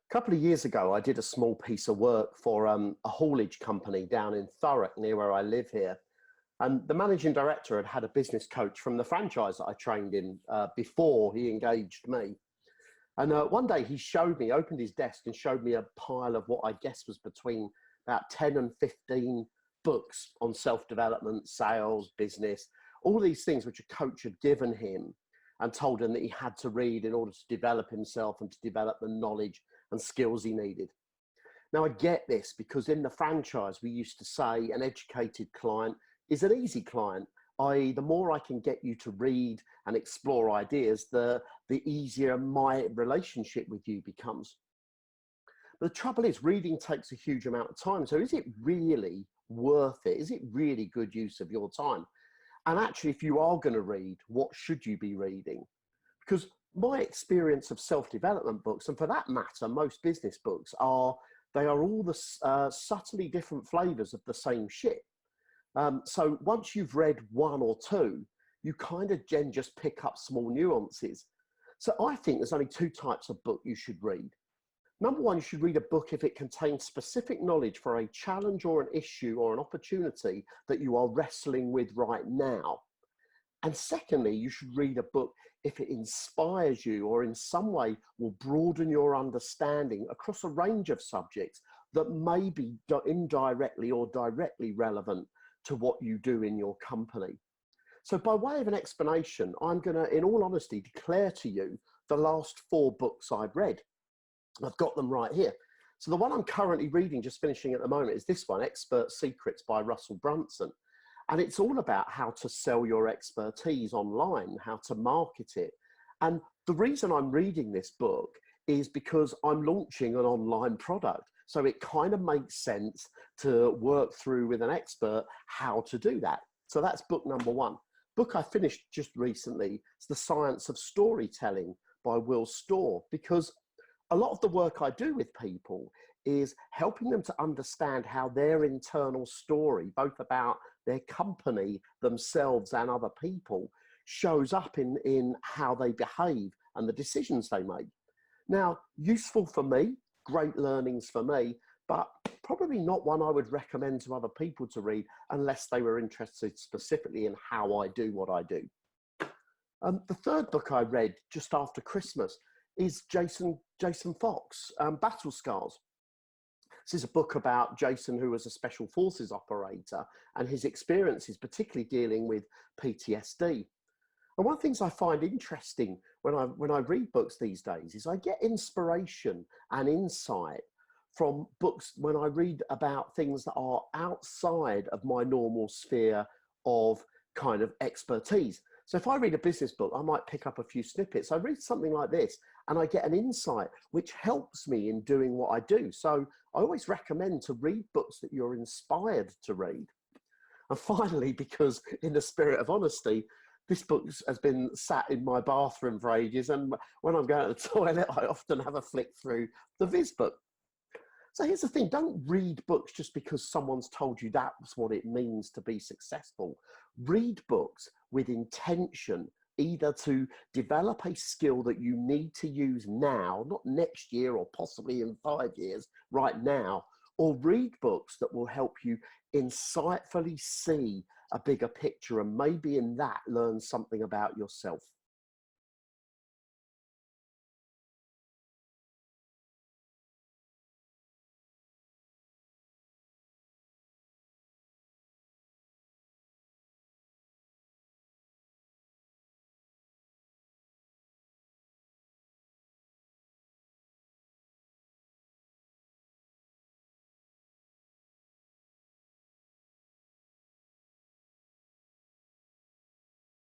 A couple of years ago, I did a small piece of work for a haulage company down in Thurrock, near where I live here. And the managing director had had a business coach from the franchise that I trained in before he engaged me. And one day he showed me, opened his desk and showed me a pile of what I guess was between about 10 and 15 books on self-development, sales, business, all these things which a coach had given him and told him that he had to read in order to develop himself and to develop the knowledge and skills he needed. Now, I get this because in the franchise, we used to say an educated client is an easy client, i.e., the more I can get you to read and explore ideas, the easier my relationship with you becomes. But the trouble is, reading takes a huge amount of time. So is it really worth it? Is it really good use of your time? And actually, if you are going to read, what should you be reading? Because my experience of self-development books, and for that matter, most business books, they are all the subtly different flavors of the same shit. So once you've read one or two, you kind of then just pick up small nuances. So I think there's only two types of book you should read. Number one, you should read a book if it contains specific knowledge for a challenge or an issue or an opportunity that you are wrestling with right now. And secondly, you should read a book if it inspires you or in some way will broaden your understanding across a range of subjects that may be indirectly or directly relevant to what you do in your company. So by way of an explanation, I'm going to, in all honesty, declare to you the last four books I've read. I've got them right here. So the one I'm currently reading, just finishing at the moment, is this one, Expert Secrets by Russell Brunson. And it's all about how to sell your expertise online, how to market it. And the reason I'm reading this book is because I'm launching an online product. So it kind of makes sense to work through with an expert how to do that. So that's book number one. Book I finished just recently is The Science of Storytelling by Will Storr, because a lot of the work I do with people is helping them to understand how their internal story, both about their company, themselves, and other people, shows up in how they behave and the decisions they make. Now, useful for me, great learnings for me, but probably not one I would recommend to other people to read unless they were interested specifically in how I do what I do. The third book I read just after Christmas is Jason Fox, Battle Scars. This is a book about Jason, who was a special forces operator, and his experiences, particularly dealing with PTSD. And one of the things I find interesting when I read books these days is I get inspiration and insight from books when I read about things that are outside of my normal sphere of kind of expertise. So if I read a business book, I might pick up a few snippets. I read something like this and I get an insight which helps me in doing what I do. So I always recommend to read books that you're inspired to read. And finally, because in the spirit of honesty, this book has been sat in my bathroom for ages, and when I'm going to the toilet, I often have a flick through the Viz book. So here's the thing, don't read books just because someone's told you that's what it means to be successful. Read books with intention, either to develop a skill that you need to use now, not next year or possibly in 5 years, right now, or read books that will help you insightfully see a bigger picture and maybe in that learn something about yourself.